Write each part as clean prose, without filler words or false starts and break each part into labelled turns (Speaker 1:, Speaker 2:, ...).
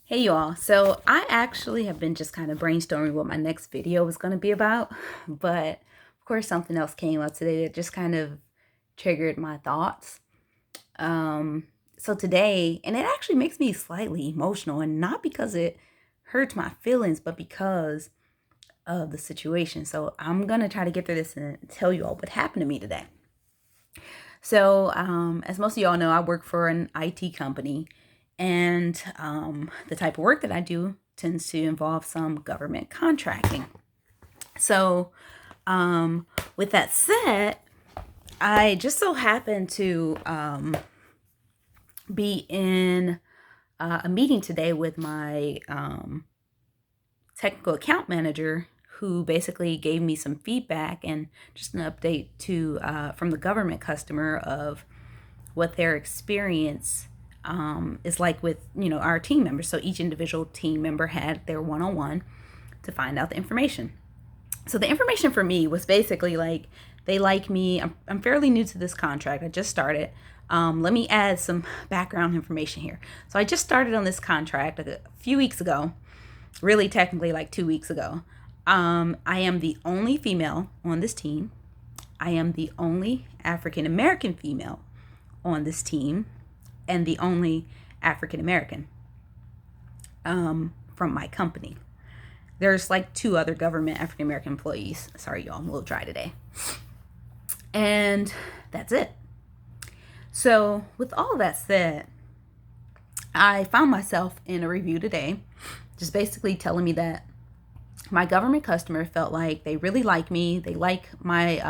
Speaker 1: Hey y'all, so I actually have been just kind of brainstorming what my next video was going to be about, but of course something else came up today that just kind of triggered my thoughts. Um, so today, and it actually makes me slightly emotional, and not because it hurts my feelings, but because of the situation. So I'm going to try to get through this and tell you all what happened to me today. So, as most of y'all know, I work for an IT company, and the type of work that I do tends to involve some government contracting. So, with that said, I just so happened to be in a meeting today with my technical account manager, who basically gave me some feedback and just an update to from the government customer of what their experience is like with our team members. So each individual team member had their one-on-one to find out the information. So the information for me was basically like, they like me. I'm fairly new to this contract. I just started. Let me add some background information here. So I just started on this contract a few weeks ago, really technically like 2 weeks ago. I am the only female on this team. I am the only African American female on this team, and the only African American from my company. There's like two other government African American employees. Sorry, y'all, I'm a little dry today. And that's it. So, with all of that said, I found myself in a review today, just basically telling me that my government customer felt like they really like me. They like my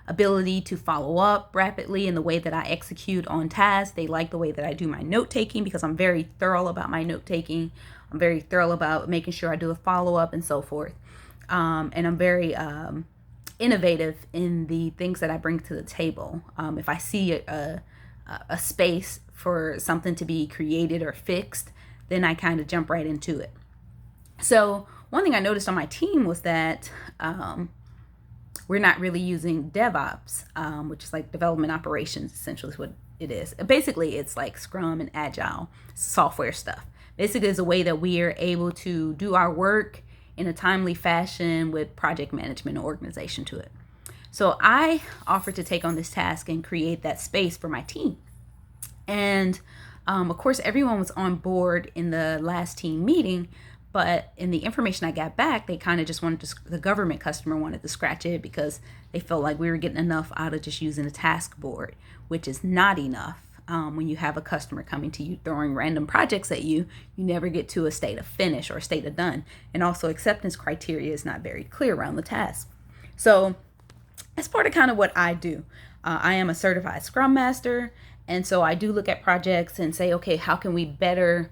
Speaker 1: ability to follow up rapidly in the way that I execute on tasks. They like the way that I do my note taking, because I'm very thorough about my note taking. I'm very thorough about making sure I do a follow up and so forth. And I'm very innovative in the things that I bring to the table. If I see a space for something to be created or fixed, then I kind of jump right into it. So one thing I noticed on my team was that we're not really using DevOps, which is like development operations, essentially is what it is. Basically, it's like Scrum and Agile software stuff. Basically, it's a way that we are able to do our work in a timely fashion with project management and organization to it. So I offered to take on this task and create that space for my team. And of course, everyone was on board in the last team meeting, but in the information I got back, they kind of just wanted to, the government customer wanted to scratch it because they felt like we were getting enough out of just using a task board, which is not enough. When you have a customer coming to you throwing random projects at you, you never get to a state of finish or a state of done. And also, acceptance criteria is not very clear around the task. So that's part of kind of what I do. I am a certified Scrum Master, and so I do look at projects and say, okay, how can we better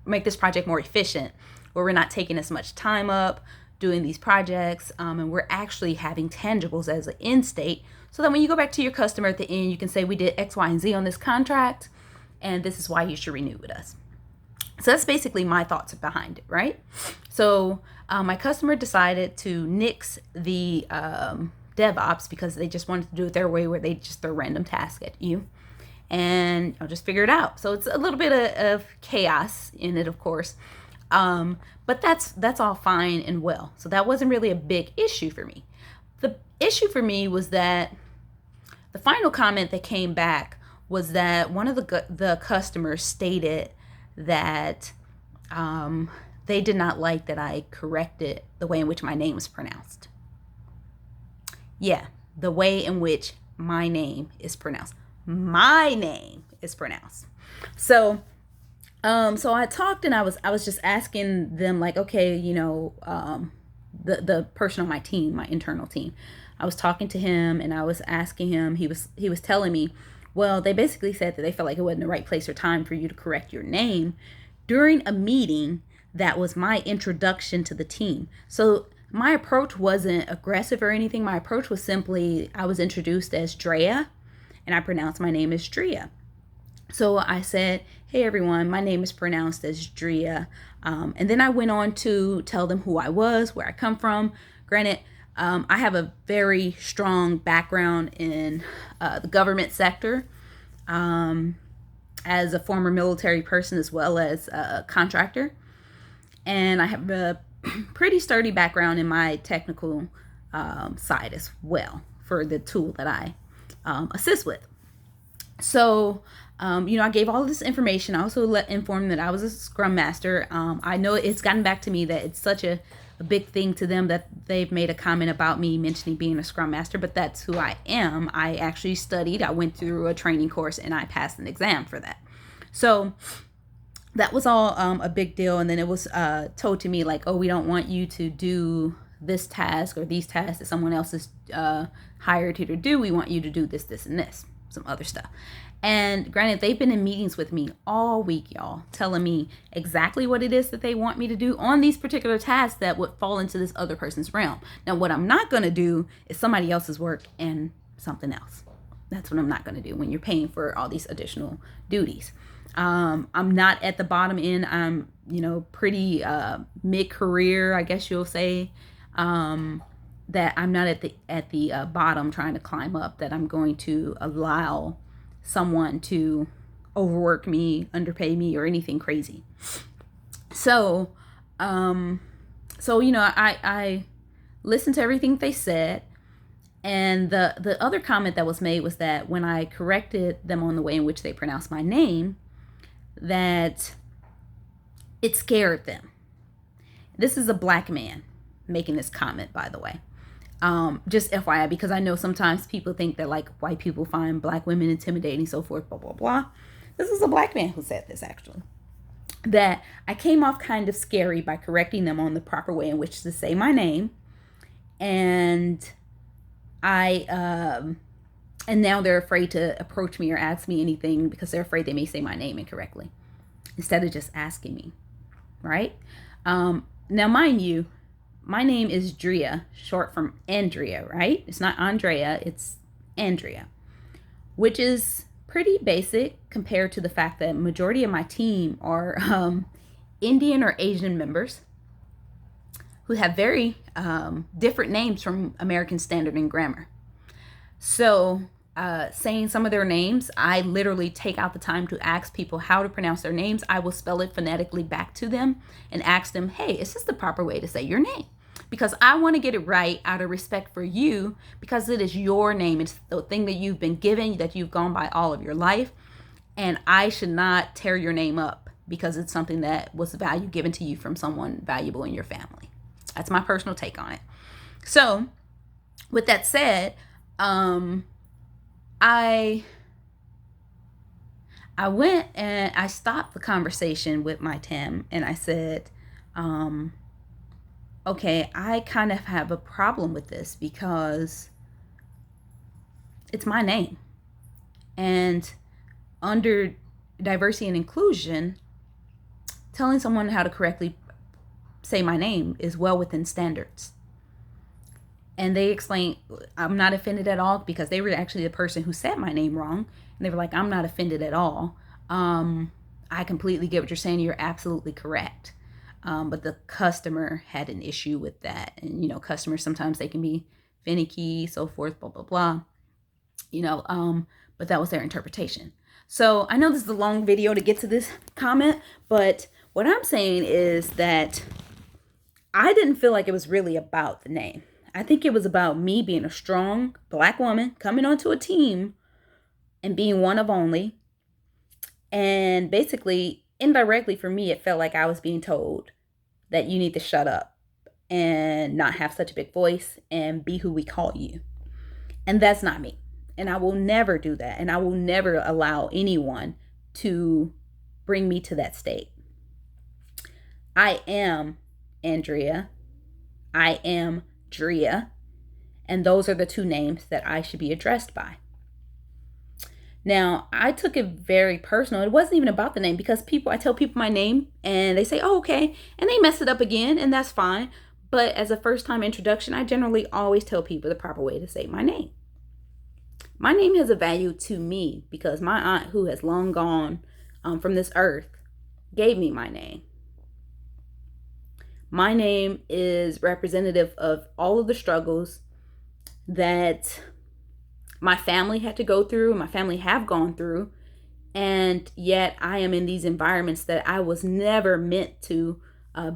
Speaker 1: make this project more efficient, where we're not taking as much time up doing these projects, and we're actually having tangibles as an end state, so that when you go back to your customer at the end, you can say, we did X, Y, and Z on this contract, and this is why you should renew with us. So that's basically my thoughts behind it, right? So my customer decided to nix the DevOps because they just wanted to do it their way, where they just throw random tasks at you and I'll just figure it out. So it's a little bit of chaos in it, of course. But that's all fine and well. So that wasn't really a big issue for me. The issue for me was that the final comment that came back was that one of the customers stated that they did not like that I corrected the way in which my name was pronounced. Yeah, the way in which my name is pronounced. My name is pronounced. So so I talked, and I was just asking them, like, okay, the person on my team, my internal team, I was talking to him and I was asking him, he was telling me, well, they basically said that they felt like it wasn't the right place or time for you to correct your name during a meeting that was my introduction to the team. So my approach wasn't aggressive or anything. My approach was simply, I was introduced as Draya, and I pronounced my name as Draya. So I said, hey everyone, my name is pronounced as Draya. And then I went on to tell them who I was, where I come from. Granted, I have a very strong background in the government sector. as a former military person as well as a contractor. And I have a pretty sturdy background in my technical side as well for the tool that I assist with. So, I gave all of this information. I also informed that I was a Scrum Master. I know it's gotten back to me that it's such a big thing to them that they've made a comment about me mentioning being a Scrum Master, but that's who I am. I actually studied. I went through a training course and I passed an exam for that. So that was all a big deal. And then it was told to me like, oh, we don't want you to do this task or these tasks that someone else is hired you to do. We want you to do this, this, and this, some other stuff. And granted, they've been in meetings with me all week, y'all, telling me exactly what it is that they want me to do on these particular tasks that would fall into this other person's realm. Now, what I'm not going to do is somebody else's work and something else. That's what I'm not going to do when you're paying for all these additional duties. I'm not at the bottom end. I'm, pretty mid-career, I guess you'll say. That I'm not at the bottom trying to climb up. That I'm going to allow someone to overwork me, underpay me, or anything crazy. So, I listened to everything they said. And the other comment that was made was that when I corrected them on the way in which they pronounced my name, that it scared them. This is a black man making this comment, by the way. Just FYI, because I know sometimes people think that like white people find black women intimidating, so forth, blah, blah, blah. This is a black man who said this, actually. That I came off kind of scary by correcting them on the proper way in which to say my name. And and now they're afraid to approach me or ask me anything because they're afraid they may say my name incorrectly instead of just asking me, right? Now, mind you, my name is Draya, short from Andrea, right? It's not Andrea, it's Andrea, which is pretty basic compared to the fact that majority of my team are Indian or Asian members who have very different names from American Standard and Grammar. So saying some of their names, I literally take out the time to ask people how to pronounce their names. I will spell it phonetically back to them and ask them, hey, is this the proper way to say your name? Because I want to get it right out of respect for you, because it is your name. It's the thing that you've been given, that you've gone by all of your life. And I should not tear your name up because it's something that was value given to you from someone valuable in your family. That's my personal take on it. So with that said, I went and I stopped the conversation with my Tim and I said, okay, I kind of have a problem with this because it's my name. And under diversity and inclusion, telling someone how to correctly say my name is well within standards. And they explained, I'm not offended at all, because they were actually the person who said my name wrong. And they were like, I'm not offended at all. I completely get what you're saying. You're absolutely correct. But the customer had an issue with that. And, customers, sometimes they can be finicky, so forth, blah, blah, blah. But that was their interpretation. So I know this is a long video to get to this comment, but what I'm saying is that I didn't feel like it was really about the name. I think it was about me being a strong black woman coming onto a team and being one of only. And basically, indirectly for me, it felt like I was being told that you need to shut up and not have such a big voice and be who we call you. And that's not me. And I will never do that. And I will never allow anyone to bring me to that state. I am Andrea. I am Draya, and those are the two names that I should be addressed by. Now, I took it very personal. It wasn't even about the name, because I tell people my name and they say, oh, okay, and they mess it up again, and that's fine. But as a first-time introduction, I generally always tell people the proper way to say my name. My name has a value to me because my aunt, who has long gone from this earth, gave me my name. My name is representative of all of the struggles that my family had to go through, my family have gone through And yet I am in these environments that I was never meant to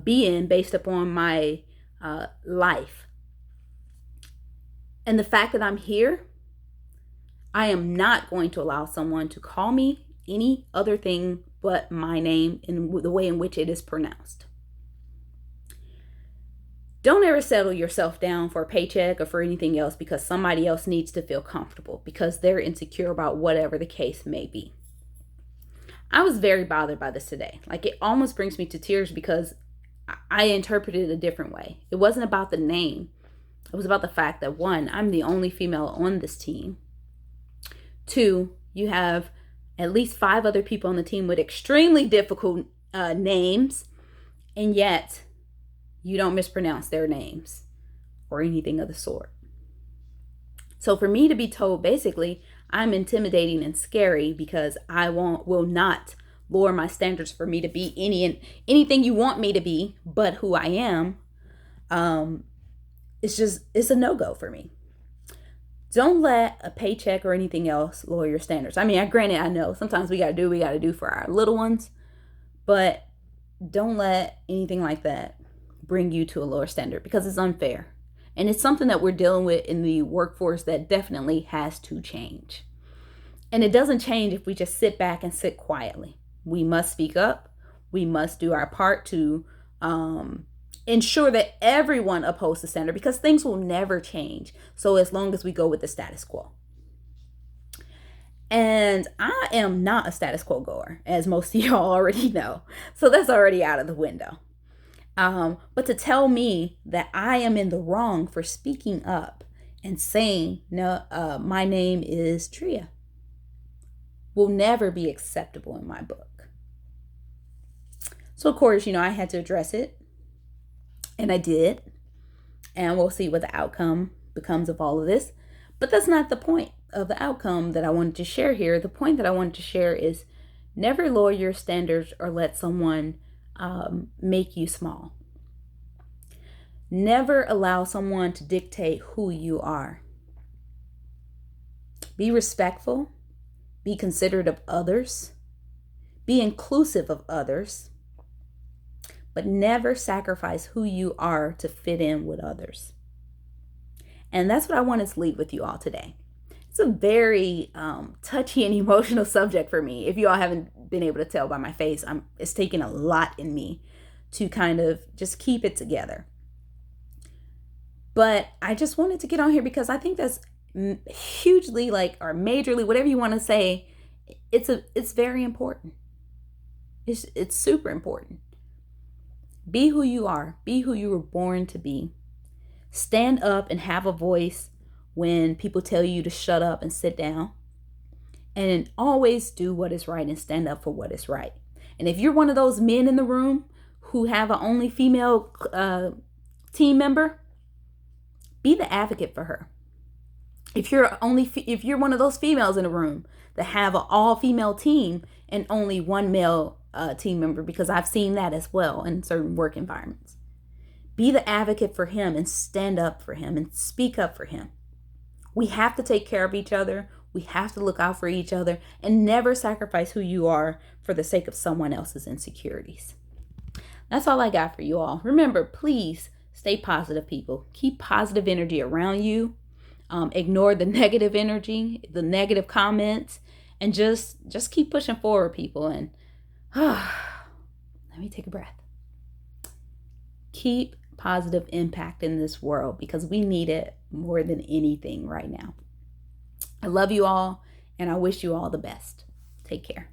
Speaker 1: be in based upon my life. And the fact that I'm here, I am not going to allow someone to call me any other thing but my name in the way in which it is pronounced. Don't ever settle yourself down for a paycheck or for anything else because somebody else needs to feel comfortable because they're insecure about whatever the case may be. I was very bothered by this today. Like, it almost brings me to tears because I interpreted it a different way. It wasn't about the name. It was about the fact that, one, I'm the only female on this team. Two, you have at least 5 other people on the team with extremely difficult names, and yet you don't mispronounce their names or anything of the sort. So for me to be told, basically, I'm intimidating and scary because I will not lower my standards for me to be anything you want me to be, but who I am, it's a no-go for me. Don't let a paycheck or anything else lower your standards. I mean, granted, I know sometimes we got to do for our little ones, but don't let anything like that bring you to a lower standard because it's unfair. And it's something that we're dealing with in the workforce that definitely has to change. And it doesn't change if we just sit back and sit quietly. We must speak up. We must do our part to ensure that everyone upholds the standard because things will never change. So as long as we go with the status quo. And I am not a status quo goer, as most of y'all already know. So that's already out of the window. But to tell me that I am in the wrong for speaking up and saying, no, my name is Draya, will never be acceptable in my book. So of course, I had to address it. And I did. And we'll see what the outcome becomes of all of this. But that's not the point of the outcome that I wanted to share here. The point that I wanted to share is never lower your standards or let someone make you small. Never allow someone to dictate who you are. Be respectful. Be considerate of others. Be inclusive of others. But never sacrifice who you are to fit in with others. And that's what I wanted to leave with you all today. It's a very touchy and emotional subject for me. If you all haven't been able to tell by my face, it's taken a lot in me to kind of just keep it together. But I just wanted to get on here because I think that's hugely or majorly, whatever you want to say, it's very important. It's super important. Be who you are. Be who you were born to be. Stand up and have a voice when people tell you to shut up and sit down. And always do what is right and stand up for what is right. And if you're one of those men in the room who have an only female team member, be the advocate for her. If you're one of those females in the room that have an all-female team and only one male team member, because I've seen that as well in certain work environments. Be the advocate for him and stand up for him and speak up for him. We have to take care of each other. We have to look out for each other and never sacrifice who you are for the sake of someone else's insecurities. That's all I got for you all. Remember, please stay positive, people. Keep positive energy around you. Ignore the negative energy, the negative comments, and just keep pushing forward, people. And let me take a breath. Keep positive impact in this world because we need it more than anything right now. I love you all and I wish you all the best. Take care.